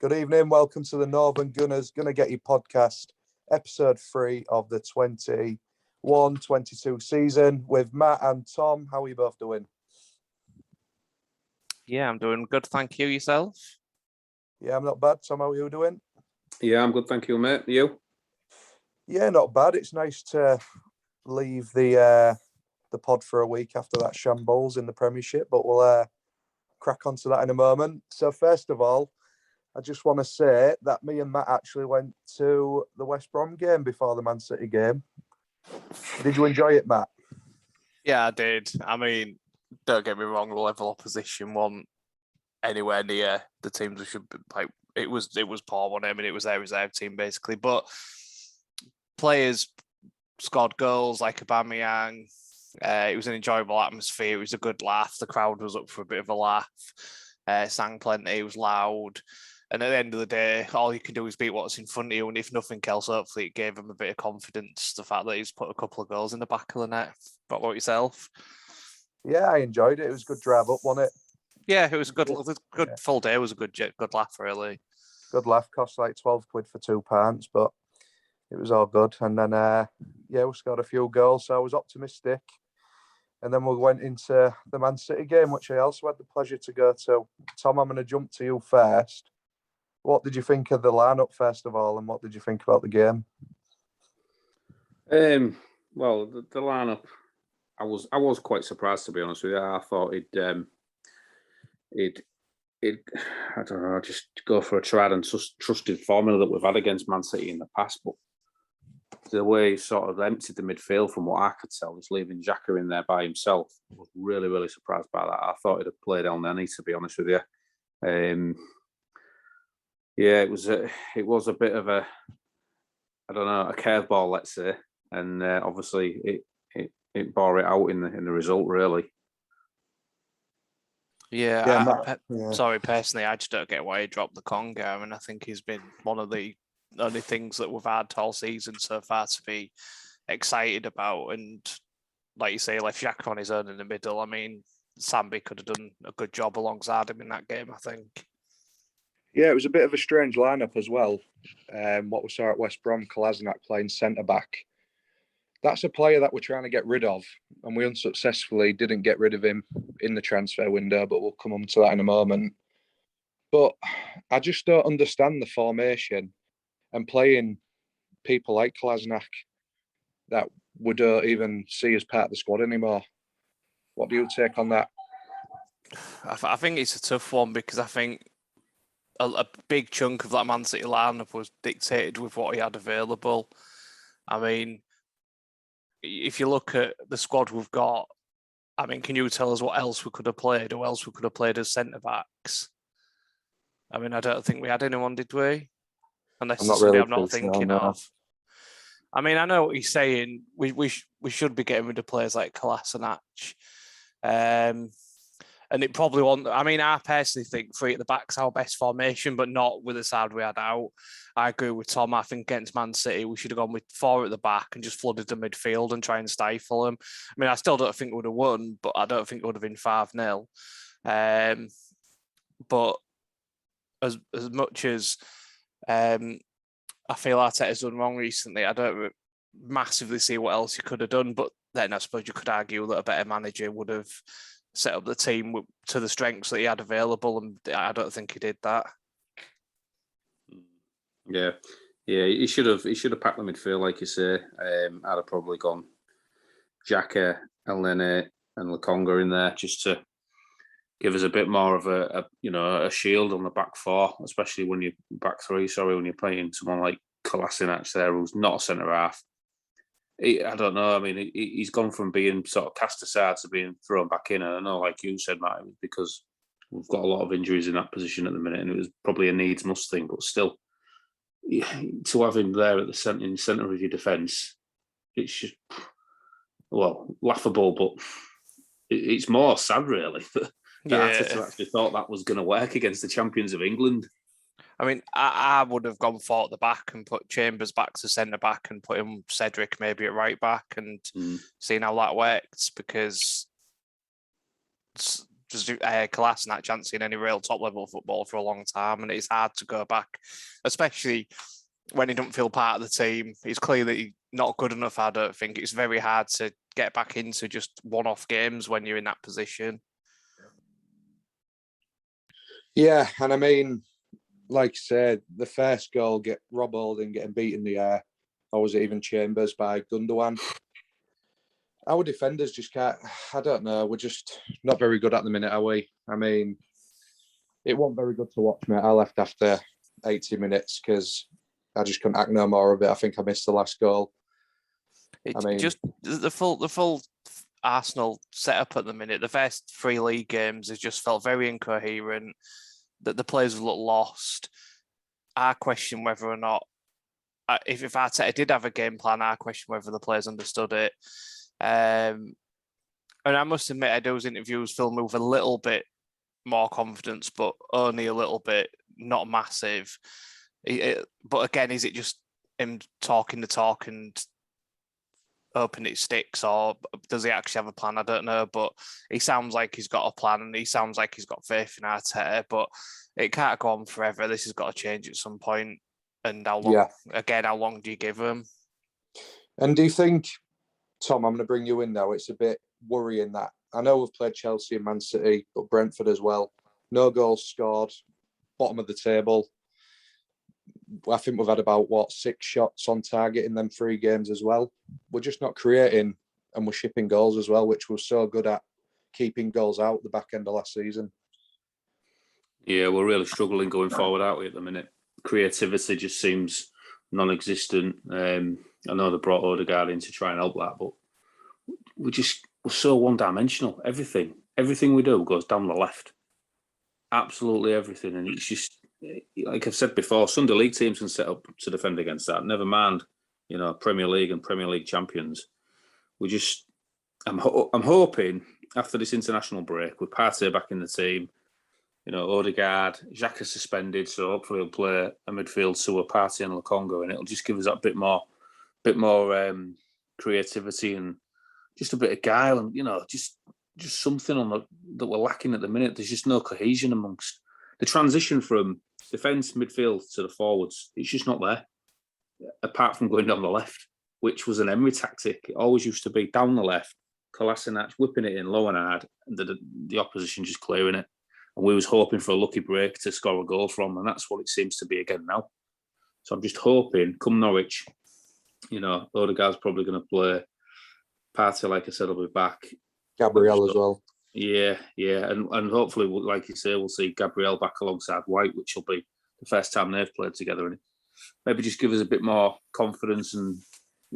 Good evening. Welcome to the Northern Gunners Gonna Get You podcast, episode 3 of the 21-22 season with Matt and Tom. How are you both doing? Yeah, I'm doing good. Thank you. Yourself? Yeah, I'm not bad. Tom, how are you doing? Yeah, I'm good. Thank you, mate. You? Yeah, not bad. It's nice to leave the pod for a week after that shambles in the Premiership, but we'll crack onto that in a moment. So first of all, I just want to say that me and Matt actually went to the West Brom game before the Man City game. Did you enjoy it, Matt? Yeah, I did. I mean, don't get me wrong, the level opposition wasn't anywhere near the teams we should be, like. It was poor one. I mean, it was their reserve team basically, but players scored goals like Aubameyang. It was an enjoyable atmosphere. It was a good laugh. The crowd was up for a bit of a laugh. Sang plenty. It was loud. And at the end of the day, all you can do is beat what's in front of you. And if nothing else, hopefully it gave him a bit of confidence. The fact that he's put a couple of goals in the back of the net. What about yourself? Yeah, I enjoyed it. It was a good drive up, wasn't it? Yeah, it was a good full day. It was a good laugh, really. Good laugh. Cost like 12 quid for 2 pints, but it was all good. And then, we scored a few goals, so I was optimistic. And then we went into the Man City game, which I also had the pleasure to go to. Tom, I'm going to jump to you first. What did you think of the lineup, first of all, and what did you think about the game? Well, the lineup, I was quite surprised, to be honest with you. I thought he'd I don't know, just go for a tried and trusted formula that we've had against Man City in the past. But the way he sort of emptied the midfield, from what I could tell, was leaving Xhaka in there by himself. I was really, really surprised by that. I thought he'd have played El Neni, to be honest with you. Yeah, it was a bit of a curveball, let's say, and obviously it bore it out in the result, really. Sorry, personally, I just don't get why he dropped the Conga. I mean, I think he's been one of the only things that we've had all season so far to be excited about, and like you say, left Xhaka on his own in the middle. I mean, Sambi could have done a good job alongside him in that game, I think. Yeah, it was a bit of a strange lineup as well. What we saw at West Brom, Kolasinac playing centre-back. That's a player that we're trying to get rid of, and we unsuccessfully didn't get rid of him in the transfer window, but we'll come on to that in a moment. But I just don't understand the formation and playing people like Kolasinac that we don't even see as part of the squad anymore. What do you take on that? I think it's a tough one, because I think a big chunk of that Man City lineup was dictated with what he had available. I mean, if you look at the squad we've got, I mean, can you tell us what else we could have played? Who else we could have played as centre-backs? I mean, I don't think we had anyone, did we? Unless it's somebody I'm not thinking of. I mean, I know what he's saying. We should be getting rid of players like Kolasinac. And it probably won't. I mean, I personally think 3 at the back's our best formation, but not with the side we had out. I agree with Tom. I think against Man City, we should have gone with 4 at the back and just flooded the midfield and try and stifle them. I mean, I still don't think we would have won, but I don't think it would have been 5-0. But as much as I feel Arteta's done wrong recently, I don't massively see what else he could have done. But then I suppose you could argue that a better manager would have set up the team to the strengths that he had available, and I don't think he did that. Yeah, he should have packed the midfield, like you say. I'd have probably gone Xhaka, El Neni, and Lokonga in there, just to give us a bit more of a shield on the back 4, especially when you're back 3. Sorry, when you're playing someone like Kolasinac there, who's not a centre half. I don't know. I mean, he's gone from being sort of cast aside to being thrown back in. And I know, like you said, Matt, it was because we've got a lot of injuries in that position at the minute, and it was probably a needs must thing. But still, to have him there at the centre of your defence, it's just, well, laughable, but it's more sad, really, that Arteta actually thought that was going to work against the champions of England. I mean, I would have gone 4 at the back and put Chambers back to centre back and put him Cedric maybe at right back and seen how that works, because Kolasinac hasn't seen any real top-level football for a long time, and it's hard to go back, especially when he don't feel part of the team. It's clear that he's not good enough, I don't think. It's very hard to get back into just one-off games when you're in that position. Yeah, and I mean, like I said, the first goal, get Rob Holding getting beat in the air, or was it even Chambers by Gundogan? Our defenders just can't, I don't know, we're just not very good at the minute, are we? I mean, it wasn't very good to watch, mate. I left after 80 minutes because I just couldn't act no more of it. I think I missed the last goal. Just the full Arsenal setup at the minute. The first 3 league games has just felt very incoherent. That the players look lost. I question whether or not, if Arteta did have a game plan, I question whether the players understood it. And I must admit, I those interviews filled me with a little bit more confidence, but only a little bit, not massive. But again, is it just him talking the talk and hoping it sticks, or does he actually have a plan? I don't know, but he sounds like he's got a plan, and he sounds like he's got faith in Arteta, but it can't go on forever. This has got to change at some point. And how long? Yeah. Again, how long do you give him? And do you think, Tom, I'm going to bring you in now, it's a bit worrying that I know we've played Chelsea and Man City, but Brentford as well. No goals scored, bottom of the table. I think we've had about, 6 shots on target in them 3 games as well. We're just not creating, and we're shipping goals as well, which we're so good at keeping goals out the back end of last season. Yeah, we're really struggling going forward, aren't we, at the minute? Creativity just seems non-existent. I know they brought Odegaard in to try and help that, but we're so one-dimensional. Everything we do goes down the left. Absolutely everything. And it's just, like I've said before, Sunday League teams can set up to defend against that. Never mind, Premier League and Premier League champions. I'm hoping after this international break, with Partey back in the team, Odegaard, Xhaka suspended, so hopefully he'll play a midfield to a Partey and Lukonga, and it'll just give us that bit more creativity and just a bit of guile, and just something that we're lacking at the minute. There's just no cohesion amongst the transition from defence, midfield to the forwards. It's just not there, apart from going down the left, which was an Emery tactic. It always used to be down the left, Kolasinac whipping it in low and hard, and the opposition just clearing it. And we was hoping for a lucky break to score a goal from, and that's what it seems to be again now. So I'm just hoping, come Norwich, Odegaard's probably going to play. Partey, like I said, will be back. Gabriel as well. Yeah, and hopefully, like you say, we'll see Gabriel back alongside White, which will be the first time they've played together, and maybe just give us a bit more confidence and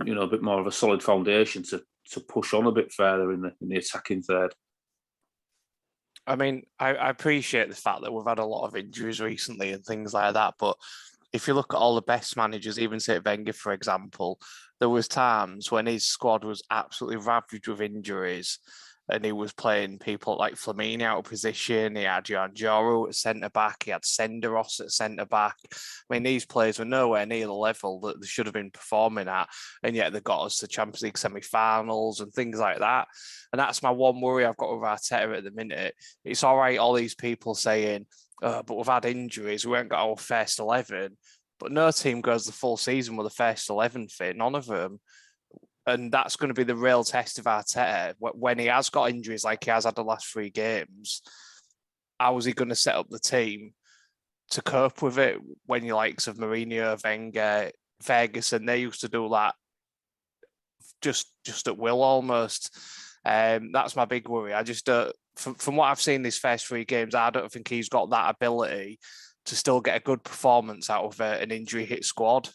a bit more of a solid foundation to push on a bit further in the attacking third. I mean, I appreciate the fact that we've had a lot of injuries recently and things like that, but if you look at all the best managers, even say Wenger, for example, there was times when his squad was absolutely ravaged with injuries, and he was playing people like Flamini out of position. He had Johan Joro at centre-back. He had Senderos at centre-back. I mean, these players were nowhere near the level that they should have been performing at, and yet they got us to Champions League semi-finals and things like that. And that's my one worry I've got with Arteta at the minute. It's all right, all these people saying, but we've had injuries, we haven't got our first 11. But no team goes the full season with the first 11 fit, none of them. And that's going to be the real test of Arteta. When he has got injuries like he has had the last 3 games, how is he going to set up the team to cope with it when you likes of Mourinho, Wenger, Ferguson, they used to do that just at will almost. That's my big worry. I just don't, from what I've seen these first 3 games, I don't think he's got that ability to still get a good performance out of an injury hit squad.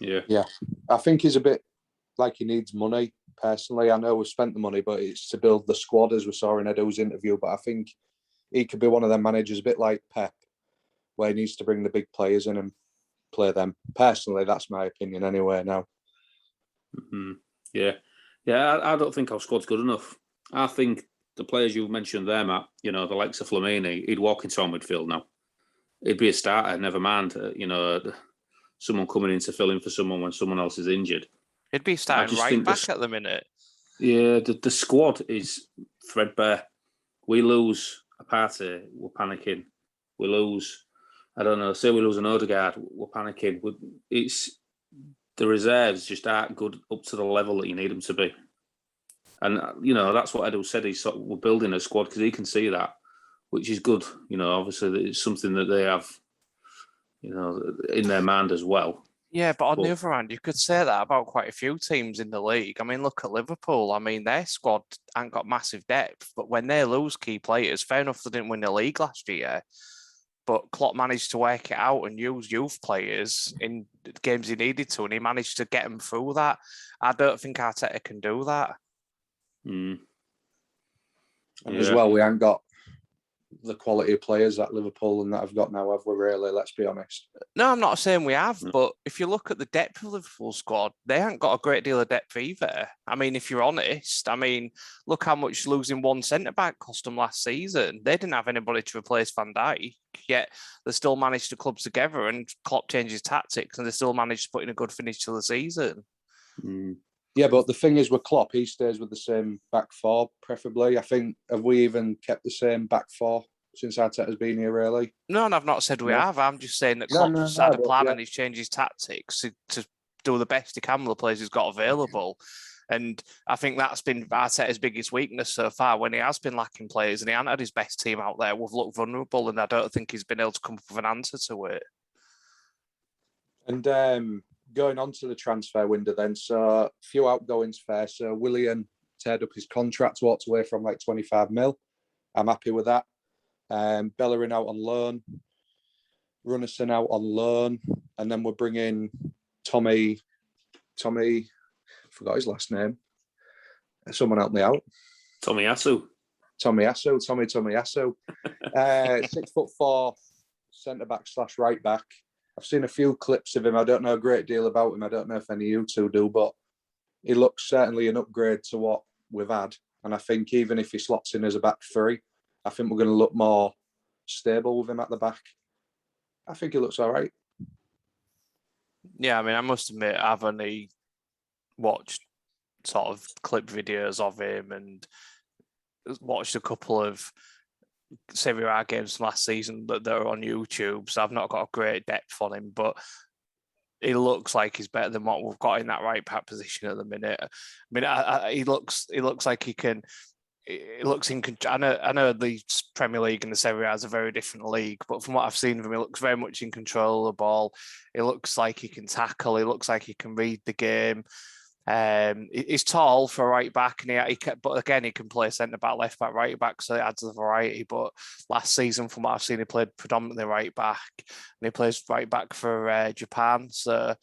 Yeah. I think he's a bit like he needs money. Personally, I know we've spent the money, but it's to build the squad, as we saw in Edo's interview. But I think he could be one of them managers, a bit like Pep, where he needs to bring the big players in and play them. Personally, that's my opinion anyway now. Mm-hmm. Yeah, I don't think our squad's good enough. I think the players you mentioned there, Matt, the likes of Flamini, he'd walk into our midfield now. He'd be a starter, never mind, someone coming in to fill in for someone when someone else is injured. He'd be starting right back at the minute. Yeah, the squad is threadbare. We lose a party, we're panicking. We lose, I don't know, say we lose an Odegaard, we're panicking. It's the reserves just aren't good up to the level that you need them to be. And, that's what Edu said. He's sort of, we're building a squad because he can see that, which is good. Obviously it's something that they have, in their mind as well. Yeah, but on the other hand, you could say that about quite a few teams in the league. I mean, look at Liverpool. I mean, their squad ain't got massive depth, but when they lose key players, fair enough, they didn't win the league last year, but Klopp managed to work it out and use youth players in games he needed to, and he managed to get them through that. I don't think Arteta can do that. And as well, we haven't got the quality of players that Liverpool and that have got now, have we really? Let's be honest. No, I'm not saying we have, but if you look at the depth of the Liverpool squad, they haven't got a great deal of depth either. I mean, if you're honest, look how much losing one centre-back cost them last season. They didn't have anybody to replace Van Dijk, yet they still managed to club together and Klopp changes tactics and they still managed to put in a good finish to the season. Yeah, but the thing is with Klopp, he stays with the same back four, preferably. I think, have we even kept the same back four since Arteta's been here, really? No, and I've not said we have. I'm just saying that Klopp's had a plan and he's changed his tactics to do the best he can with the players he's got available. And I think that's been Arteta's biggest weakness so far. When he has been lacking players and he hasn't had his best team out there, we've looked vulnerable, and I don't think he's been able to come up with an answer to it. And going on to the transfer window then, so a few outgoings fair. So Willian teared up his contract, walked away from like 25 mil. I'm happy with that. Bellerin out on loan, Runnison out on loan, and then we're bringing Tommy, I forgot his last name. Someone help me out. Tommy Asu. 6'4" centre-back / right-back. I've seen a few clips of him. I don't know a great deal about him. I don't know if any of you two do, but he looks certainly an upgrade to what we've had. And I think even if he slots in as a back three, I think we're going to look more stable with him at the back. I think he looks all right. Yeah, I mean, I must admit, I've only watched sort of clip videos of him and watched a couple of Serie A games from last season that are on YouTube, so I've not got a great depth on him, but he looks like he's better than what we've got in that right back position at the minute. I mean, he looks like he can. It looks in. I know the Premier League and the Serie A is a very different league, but from what I've seen of him, he looks very much in control of the ball. It looks like he can tackle. He looks like he can read the game. He's tall for a right back, and but again, he can play centre back, left back, right back, so it adds the variety. But last season, from what I've seen, he played predominantly right back, and he plays right back for Japan. So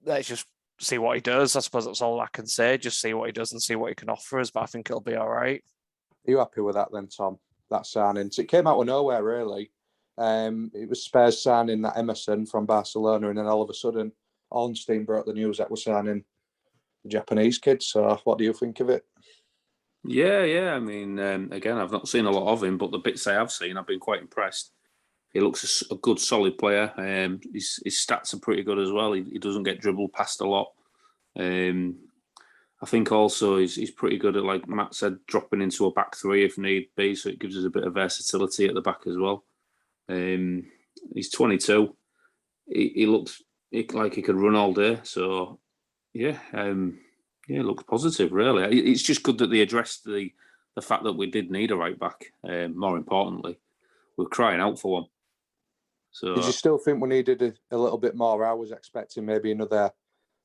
let's just see what he does. I suppose that's all I can say. Just see what he does and see what he can offer us. But I think it'll be all right. Are you happy with that then, Tom? That signing? So it came out of nowhere, really. It was Spurs signing that Emerson from Barcelona, and then all of a sudden, Ornstein brought the news that we're signing the Japanese kid. So what do you think of it? Yeah. I mean, again, I've not seen a lot of him, but the bits I have seen, I've been quite impressed. He looks a good, solid player. His stats are pretty good as well. He doesn't get dribbled past a lot. I think also he's pretty good at, like Matt said, dropping into a back three if need be. So it gives us a bit of versatility at the back as well. He's 22. He looks like he could run all day. So yeah, it looks positive. Really, it's just good that they addressed the fact that we did need a right back. More importantly, we're crying out for one. So, did you still think we needed a little bit more? I was expecting maybe another,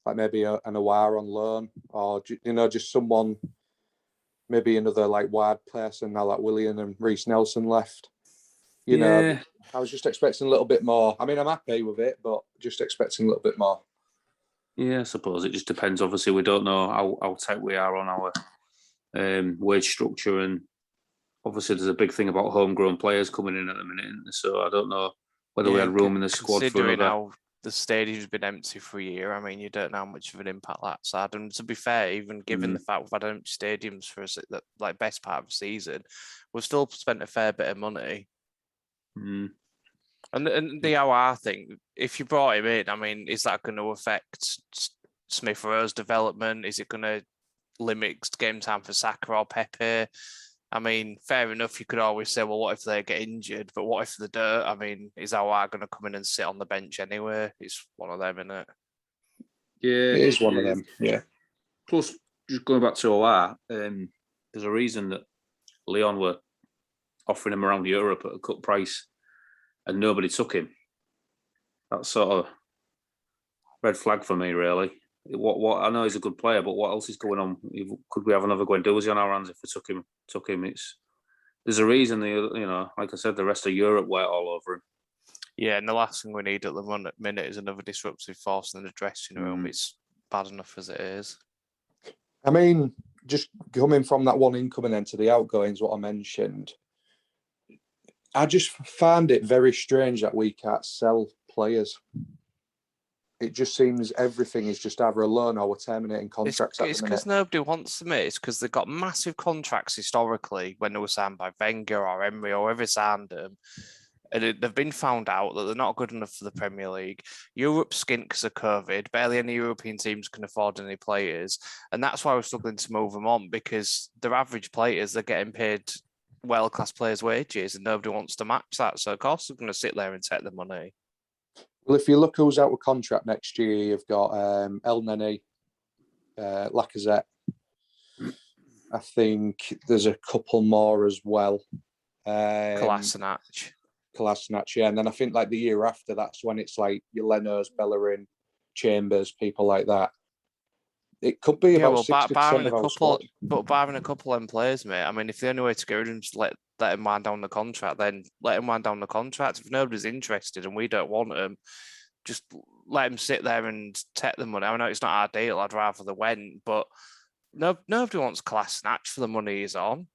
like maybe an Awar on loan, or just someone, maybe another like wide person now that Willian and Reece Nelson left. You know, I was just expecting a little bit more. I mean, I'm happy with it, but just expecting a little bit more. Yeah, I suppose it just depends. Obviously, we don't know how tight we are on our wage structure, and obviously there's a big thing about homegrown players coming in at the minute. So I don't know whether we had room in the squad for another. How the stadium's been empty for a year, I mean, you don't know how much of an impact that's had. And to be fair, even given the fact we've had empty stadiums for the best part of the season, we've still spent a fair bit of money. And the OR thing, if you brought him in, I mean, is that going to affect Smith Rowe's development? Is it going to limit game time for Saka or Pepe? I mean, fair enough. You could always say, well, what if they get injured? But what if they don't? I mean, is Aouar going to come in and sit on the bench anyway? It's one of them, isn't it? Yeah, It is one of them. Yeah. Plus, just going back to OR, there's a reason that Leon were offering him around Europe at a cut price, and nobody took him. That's sort of red flag for me, really. What I know he's a good player, but what else is going on? Could we have another Guendouzi on our hands if we took him? There's a reason. Like I said, the rest of Europe were all over him. Yeah, and the last thing we need at the minute is another disruptive force in the dressing room. It's bad enough as it is. I mean, just coming from that one incoming then to the outgoings, what I mentioned, I just find it very strange that we can't sell players. It just seems everything is just either a loan or we're terminating contracts at the minute. It's because nobody wants them. It's because they've got massive contracts historically when they were signed by Wenger or Emery or whoever signed them. And they've been found out that they're not good enough for the Premier League. Europe's skint because of COVID. Barely any European teams can afford any players. And that's why we're struggling to move them on, because they're average players. They're getting paid world-class players' wages and nobody wants to match that. So, of course, they're going to sit there and take the money. Well, if you look who's out with contract next year, you've got El Neni, Lacazette. I think there's a couple more as well. Kolasinac, yeah. And then I think like the year after, that's when it's like your Leno's, Bellerin, Chambers, people like that. It could be about 60% of our squad. But barring a couple of players, mate, I mean, if the only way to get rid of him is let him wind down the contract, then let him wind down the contract. If nobody's interested and we don't want him, just let him sit there and take the money. I know it's not our deal. I'd rather they went, but nobody wants Kolasinac for the money he's on.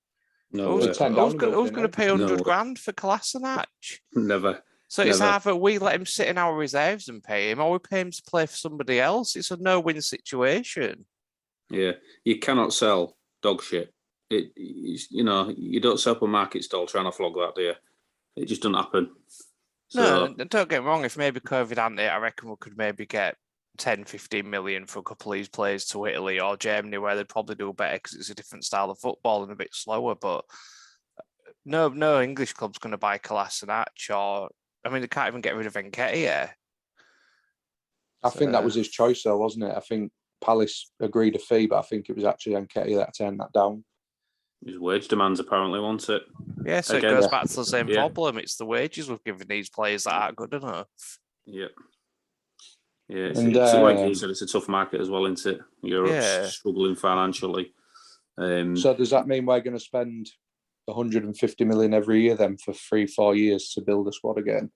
No, who's going to pay 100 grand for Kolasinac? Never. So it's either we let him sit in our reserves and pay him, or we pay him to play for somebody else. It's a no-win situation. Yeah, you cannot sell dog shit. You don't sell up a market stall trying to flog that, do you? It just doesn't happen. No, don't get me wrong. If maybe COVID hadn't hit, I reckon we could maybe get 10, 15 million for a couple of these players to Italy or Germany, where they'd probably do better because it's a different style of football and a bit slower. But no English club's going to buy Kolasinac, or I mean, they can't even get rid of Nketiah. I think that was his choice, though, wasn't it? I think Palace agreed a fee, but I think it was actually Nketiah that turned that down. His wage demands apparently want it. Yeah, so it goes back to the same problem. It's the wages we've given these players that aren't good enough. Yeah. Yeah, it's like you said, it's a tough market as well, isn't it? Europe's struggling financially. So does that mean we're going to spend 150 million every year then for 3-4 years to build a squad again?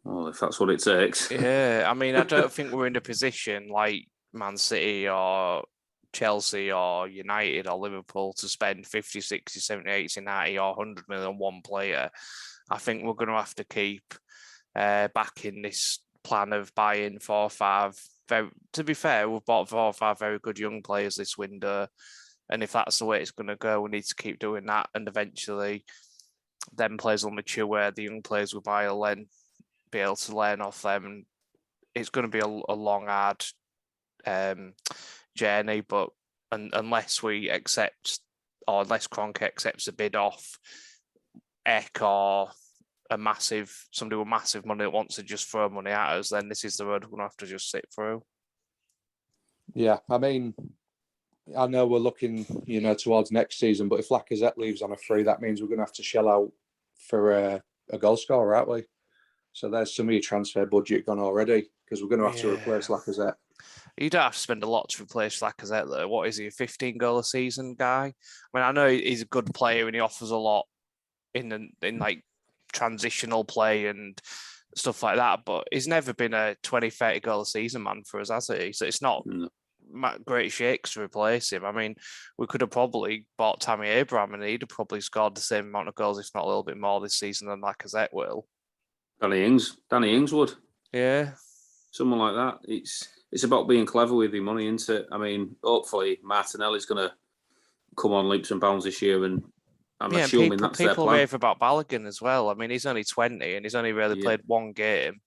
Well, if that's what it takes. Yeah, I mean, I don't think we're in a position like Man City or Chelsea or United or Liverpool to spend 50, 60, 70, 80, 90 or 100 million on one player. I think we're going to have to keep back in this plan of buying 4 or 5. To be fair, we've bought 4 or 5 very good young players this window. And if that's the way it's going to go, we need to keep doing that. And eventually, them players will mature where the young players we buy will then be able to learn off them. And it's going to be a long, hard journey. But unless we accept, or unless Kroenke accepts a bid off Eck or somebody with massive money that wants to just throw money at us, then this is the road we're going to have to just sit through. Yeah, I mean, I know we're looking, towards next season, but if Lacazette leaves on a free, that means we're going to have to shell out for a goal scorer, aren't we? So there's some of your transfer budget gone already, because we're going to have to replace Lacazette. You don't have to spend a lot to replace Lacazette, though. What is he, a 15-goal a season guy? I mean, I know he's a good player and he offers a lot in like transitional play and stuff like that, but he's never been a 20, 30-goal a season man for us, has he? So it's not great shakes to replace him. I mean, we could have probably bought Tammy Abraham and he'd have probably scored the same amount of goals, if not a little bit more this season than Lacazette will. Danny Ings would. Yeah. Someone like that. It's about being clever with your money, isn't it? I mean, hopefully Martinelli's going to come on leaps and bounds this year, and I'm assuming that's their plan. People rave about Balogun as well. I mean, he's only 20 and he's only really played one game,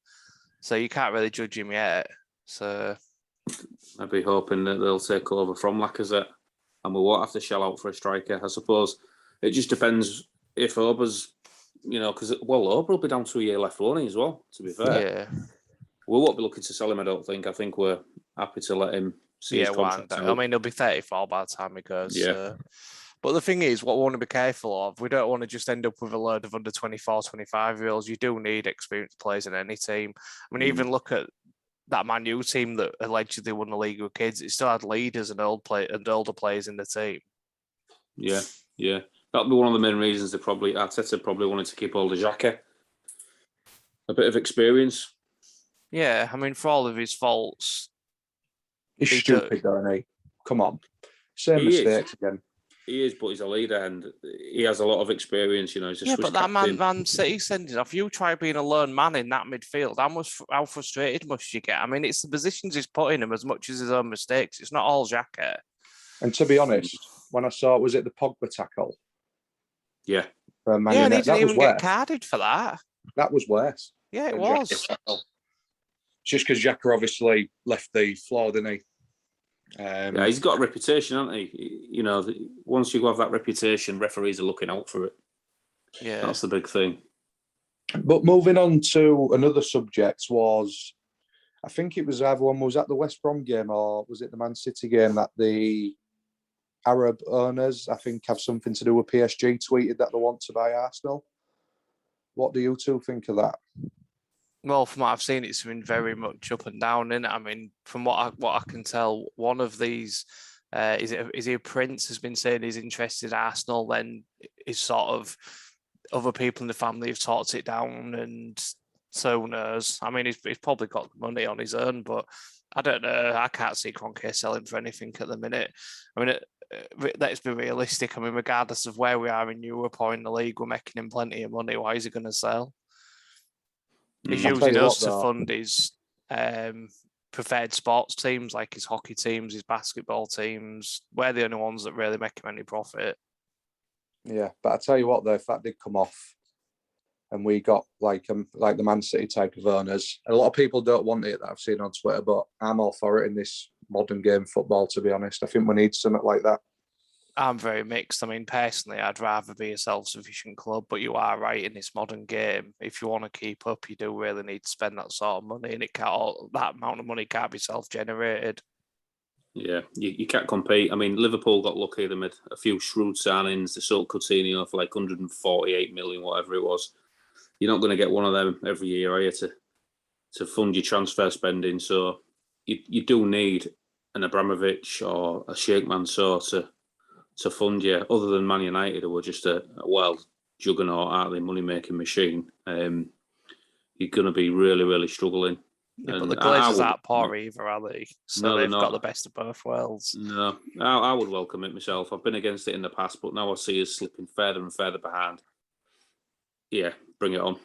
so you can't really judge him yet. So I'd be hoping that they'll take over from Lacazette. and we won't have to shell out for a striker. I suppose it just depends if Ober's, because Ober will be down to a year left, won't he, as well, to be fair. Yeah. We won't be looking to sell him, I don't think. I think we're happy to let him see his contract out. I mean, he'll be 34 by the time he goes. Yeah. But the thing is, what we want to be careful of, we don't want to just end up with a load of under 24, 25-year-olds. You do need experienced players in any team. I mean, even look at that Man U team that allegedly won the league with kids. It still had leaders and older players in the team. Yeah. That'll be one of the main reasons Arteta probably wanted to keep hold of Xhaka. A bit of experience. Yeah, I mean, for all of his faults, He's stupid, don't he? Come on. Same mistakes again. He is, but he's a leader and he has a lot of experience, He's a Swiss but that captain. Man City sending off. You try being a lone man in that midfield. How frustrated must you get? I mean, it's the positions he's put in him as much as his own mistakes. It's not all Xhaka. And to be honest, when I saw, was it the Pogba tackle? Yeah. And he didn't even get carded for that. That was worse. Yeah, it was. It's just because Xhaka obviously left the floor, didn't he? He's got a reputation, hasn't he? Once you have that reputation, referees are looking out for it. Yeah. That's the big thing. But moving on to another subject I think it was everyone was at the West Brom game or was it the Man City game that the Arab owners, I think, have something to do with PSG, tweeted that they want to buy Arsenal. What do you two think of that? Well, from what I've seen, it's been very much up and down, isn't it? I mean, from what I can tell, one of these, is he a Prince, has been saying he's interested in Arsenal, then is sort of other people in the family have talked it down, and so knows. I mean, he's probably got the money on his own, but I don't know. I can't see Kroenke selling for anything at the minute. I mean, let's be realistic. I mean, regardless of where we are in Europe or in the league, we're making him plenty of money. Why is he going to sell? He's using us to fund his preferred sports teams, like his hockey teams, his basketball teams. We're the only ones that really make him any profit. Yeah, but I tell you what, though, if that did come off and we got like the Man City type of owners, a lot of people don't want it that I've seen on Twitter, but I'm all for it in this modern game football, to be honest. I think we need something like that. I'm very mixed. I mean, personally, I'd rather be a self-sufficient club, but you are right, in this modern game, if you want to keep up, you do really need to spend that sort of money, and that amount of money can't be self-generated. Yeah, you can't compete. I mean, Liverpool got lucky. They made a few shrewd signings. They sold Coutinho for like 148 million, whatever it was. You're not going to get one of them every year, are you, to fund your transfer spending? So you do need an Abramovich or a Sheikh Mansour to fund you, other than Man United, who were just a juggernaut, aren't they, money-making machine. You're going to be really, really struggling. Yeah, but the Glazers aren't poor either, are they? So they've got the best of both worlds. No, I would welcome it myself. I've been against it in the past, but now I see us slipping further and further behind. Yeah, bring it on.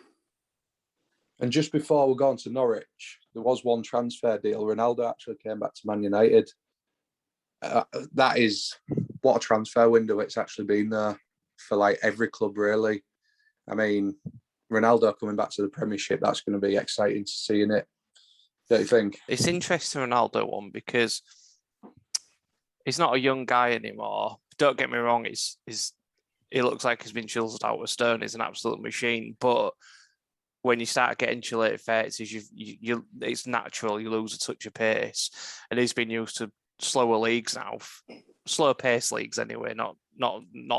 And just before we go on to Norwich, there was one transfer deal. Ronaldo actually came back to Man United. That is what a transfer window it's actually been there for like every club, really. I mean, Ronaldo coming back to the Premiership, that's going to be exciting to see, isn't it? Don't you think? It's interesting, Ronaldo one, because he's not a young guy anymore. Don't get me wrong, he looks like he's been chiseled out of stone. He's an absolute machine. But when you start getting to late 30s, it's natural you lose a touch of pace. And he's been used to slower leagues now, slow pace leagues anyway, not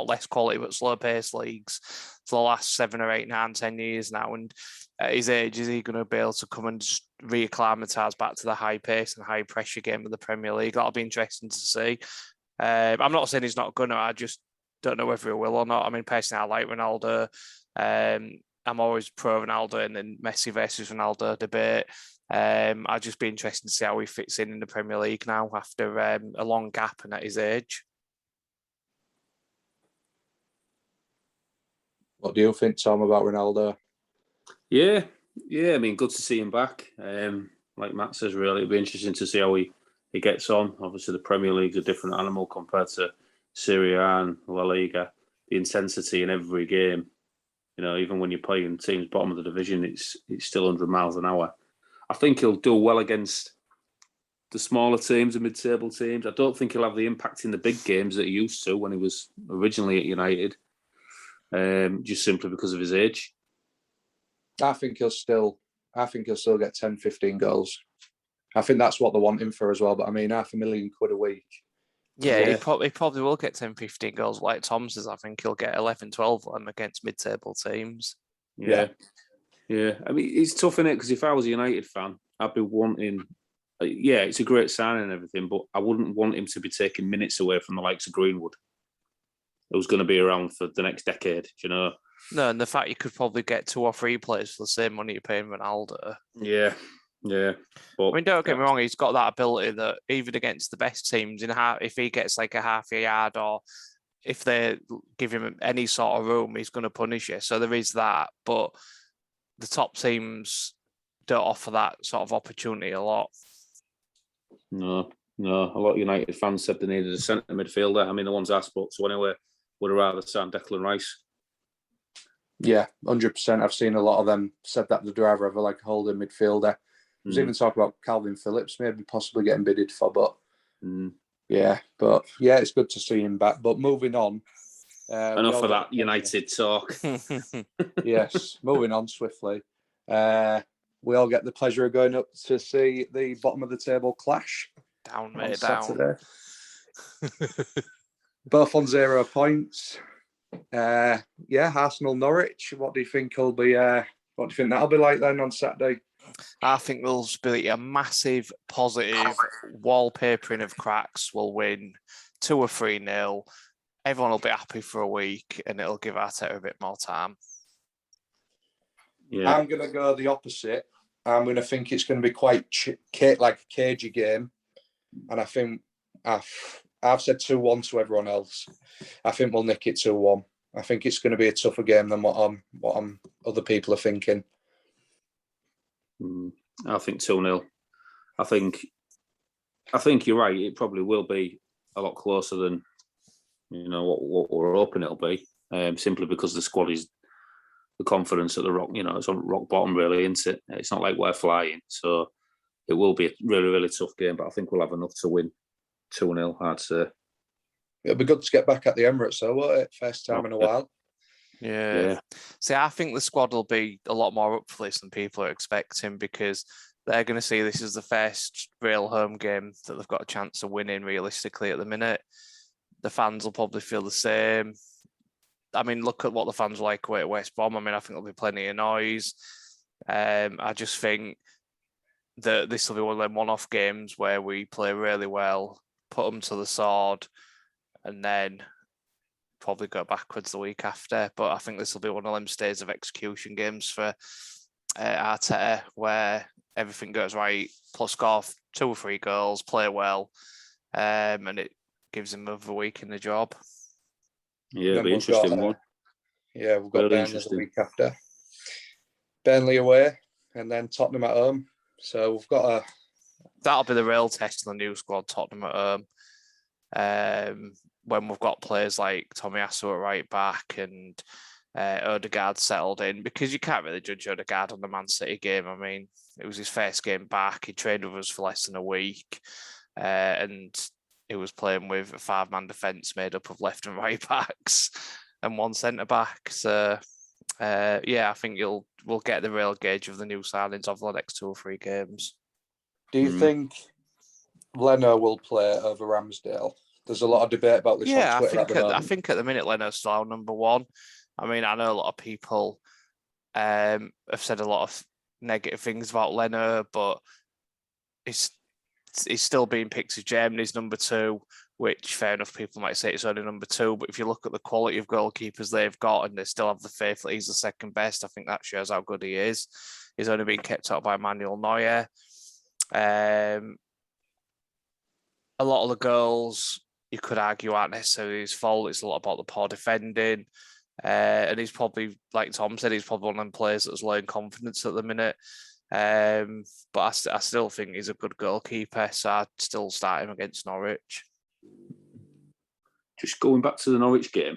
less quality, but slow pace leagues for the last 7 or 8, 9, 10 years now. And at his age, is he going to be able to come and just reacclimatise back to the high pace and high pressure game of the Premier League? That'll be interesting to see. I'm not saying he's not going to, I just don't know whether he will or not. I mean, personally, I like Ronaldo. I'm always pro Ronaldo, and then Messi versus Ronaldo debate. I'd just be interested to see how he fits in the Premier League now after a long gap and at his age. What do you think, Tom, about Ronaldo? Yeah. I mean, good to see him back. Like Matt says, really, it'll be interesting to see how he gets on. Obviously, the Premier League's a different animal compared to Serie A and La Liga. The intensity in every game, even when you're playing teams bottom of the division, it's still 100 miles an hour. I think he'll do well against the smaller teams, the mid-table teams. I don't think he'll have the impact in the big games that he used to when he was originally at United, just simply because of his age. I think he'll still get 10, 15 goals. I think that's what they're wanting for as well. But I mean, £500,000 a week. Yeah, he probably will get 10, 15 goals. Like Tom says, I think he'll get 11, 12 of them against mid-table teams. Yeah. I mean, it's tough, innit? Because if I was a United fan, I'd be wanting. Yeah, it's a great signing and everything, but I wouldn't want him to be taking minutes away from the likes of Greenwood, who's going to be around for the next decade. You know. No, and the fact you could probably get 2 or 3 players for the same money you're paying Ronaldo. Yeah. But, I mean, don't get me wrong, he's got that ability that even against the best teams, if he gets like a half a yard or if they give him any sort of room, he's going to punish you. So there is that, but the top teams don't offer that sort of opportunity a lot. No. A lot of United fans said they needed a centre midfielder. I mean, the ones I spoke to anyway would have rather signed Declan Rice. Yeah, 100%. I've seen a lot of them said that the driver of like a holding midfielder. There's even talk about Calvin Phillips maybe possibly getting bidded for, but yeah, it's good to see him back. But moving on. Enough of that United talk. Yes, moving on swiftly. We all get the pleasure of going up to see the bottom of the table clash. Down, on mate, Saturday. Both on 0 points. Arsenal Norwich. What do you think will be? What do you think that'll be like then on Saturday? I think there'll be a massive positive wallpapering of cracks. Will win 2 or 3-0. Everyone will be happy for a week, and it'll give Arteta a bit more time. Yeah. I'm going to go the opposite. I'm going to think it's going to be quite like a cagey game, and I think I've said 2-1 to everyone else. I think we'll nick it 2-1. I think it's going to be a tougher game than what other people are thinking. I think 2-0. I think you're right. It probably will be a lot closer than what we're hoping it'll be. Simply because the squad is the confidence at the rock. It's on rock bottom, really, isn't it? It's not like we're flying, so it will be a really, really tough game. But I think we'll have enough to win 2-0. I'd say. It'll be good to get back at the Emirates, though, won't it? First time in a while. Yeah. See, I think the squad will be a lot more up for this than people are expecting because they're going to see this as the first real home game that they've got a chance of winning realistically at the minute. The fans will probably feel the same. I mean, look at what the fans are like away at West Brom. I mean, I think there'll be plenty of noise. I just think that this will be one of them one-off games where we play really well, put them to the sword, and then probably go backwards the week after. But I think this will be one of them stays of execution games for Arteta where everything goes right, plus score 2 or 3 goals, play well, and it gives him another week in the job. Yeah, it'll be interesting one. Yeah, we've got Burnley the week after. Burnley away, and then Tottenham at home. So we've got That'll be the real test of the new squad, Tottenham at home. When we've got players like Tomiyasu at right back and Odegaard settled in, because you can't really judge Odegaard on the Man City game. I mean, it was his first game back. He trained with us for less than a week, and he was playing with a 5-man defence made up of left and right backs and 1 centre back. So, I think we'll get the real gauge of the new signings over the next 2 or 3 games. Do you think Leno will play over Ramsdale? There's a lot of debate about this on Twitter at the moment. I think at the minute Leno's still our number 1. I mean, I know a lot of people have said a lot of negative things about Leno, but he's still being picked as Germany's number 2, which fair enough, people might say it's only number 2, but if you look at the quality of goalkeepers they've got and they still have the faith that he's the second best, I think that shows how good he is. He's only been kept out by Manuel Neuer. A lot of the goals you could argue aren't necessarily his fault. It's a lot about the poor defending. And he's probably, like Tom said, he's probably one of them players that's low in confidence at the minute. But I still think he's a good goalkeeper, so I'd still start him against Norwich. Just going back to the Norwich game,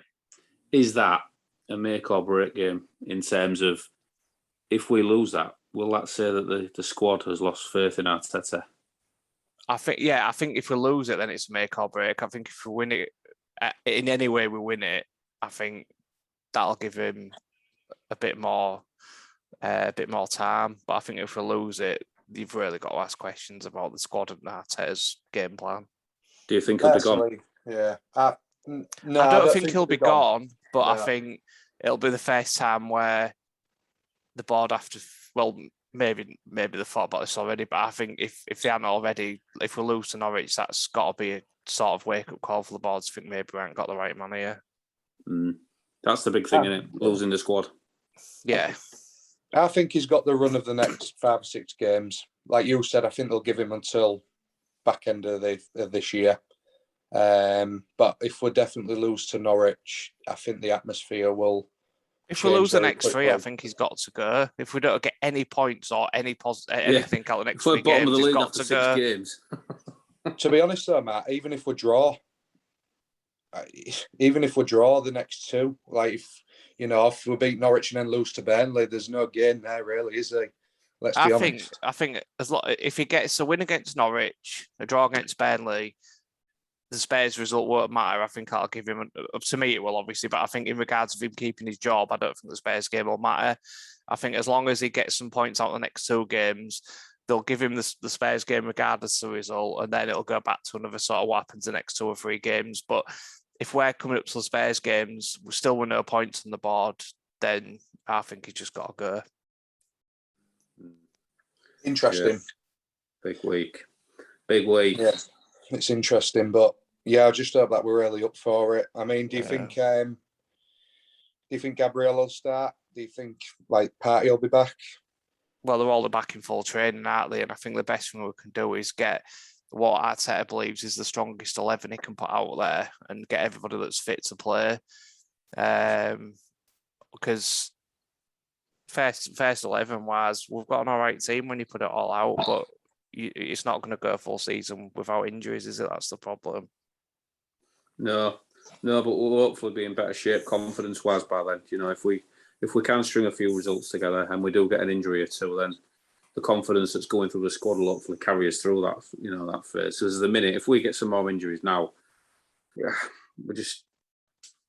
is that a make or break game in terms of if we lose that, will that say that the squad has lost faith in Arteta? I think if we lose it, then it's make or break. I think if we win it, in any way we win it, I think that'll give him a bit more time. But I think if we lose it, you've really got to ask questions about the squad and Arteta's game plan. Do you think he'll be gone? Personally, yeah. No, I don't think he'll be gone, but No. I think it'll be the first time where the board after, well, maybe they thought about this already, but I think if they haven't already, if we lose to Norwich, that's got to be a sort of wake-up call for the boards. I think maybe we haven't got the right man here. That's the big thing, isn't it? Losing the squad. Yeah. I think he's got the run of the next 5 or 6 games. Like you said, I think they'll give him until back end of this year. But if we definitely lose to Norwich, I think the atmosphere will. If we lose the next quickly. 3, I think he's got to go. If we don't get any points or anything out of the next 3 bottom games, of the he's league got after to 6 go. games. To be honest, though, Matt, even if we draw the next 2, like if we beat Norwich and then lose to Burnley, there's no gain there, really, is there? Let's be honest. I think if he gets a win against Norwich, a draw against Burnley, the Spurs result won't matter. I think I'll give him. To me, it will obviously, but I think in regards of him keeping his job, I don't think the Spurs game will matter. I think as long as he gets some points out of the next 2 games, they'll give him the Spurs game regardless of the result, and then it'll go back to another sort of what happens the next 2 or 3 games. But if we're coming up to the Spurs games, we still with no points on the board, then I think he's just got to go. Interesting. Yeah. Big week. Yeah, it's interesting, but yeah, I just hope that we're really up for it. I mean, do you think Gabriel will start? Do you think Partey will be back? Well, they're all back in full training, aren't they? And I think the best thing we can do is get what Arteta believes is the strongest 11 he can put out there and get everybody that's fit to play. Because first 11 wise, we've got an all right team when you put it all out, but it's not going to go a full season without injuries, is it? That's the problem. No, but we'll hopefully be in better shape confidence-wise by then. If we can string a few results together and we do get an injury or 2, then the confidence that's going through the squad will hopefully carry us through that, that phase. Because at the minute, if we get some more injuries now,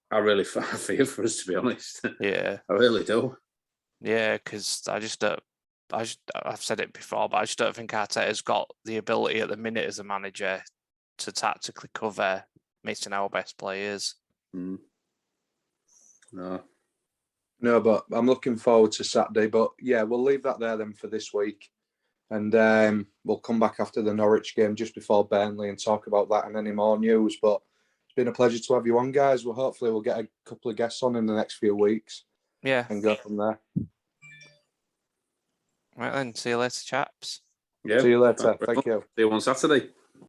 I really fear for us, to be honest. Yeah. I really do. Yeah, because I've said it before, but I just don't think Arteta's got the ability at the minute as a manager to tactically cover missing our best players. No, but I'm looking forward to Saturday. But yeah, we'll leave that there then for this week. And we'll come back after the Norwich game just before Burnley and talk about that and any more news. But it's been a pleasure to have you on, guys. Well, hopefully we'll get a couple of guests on in the next few weeks. Yeah. And go from there. Right then, see you later, chaps. Yeah. See you later. Thank you. See you on Saturday.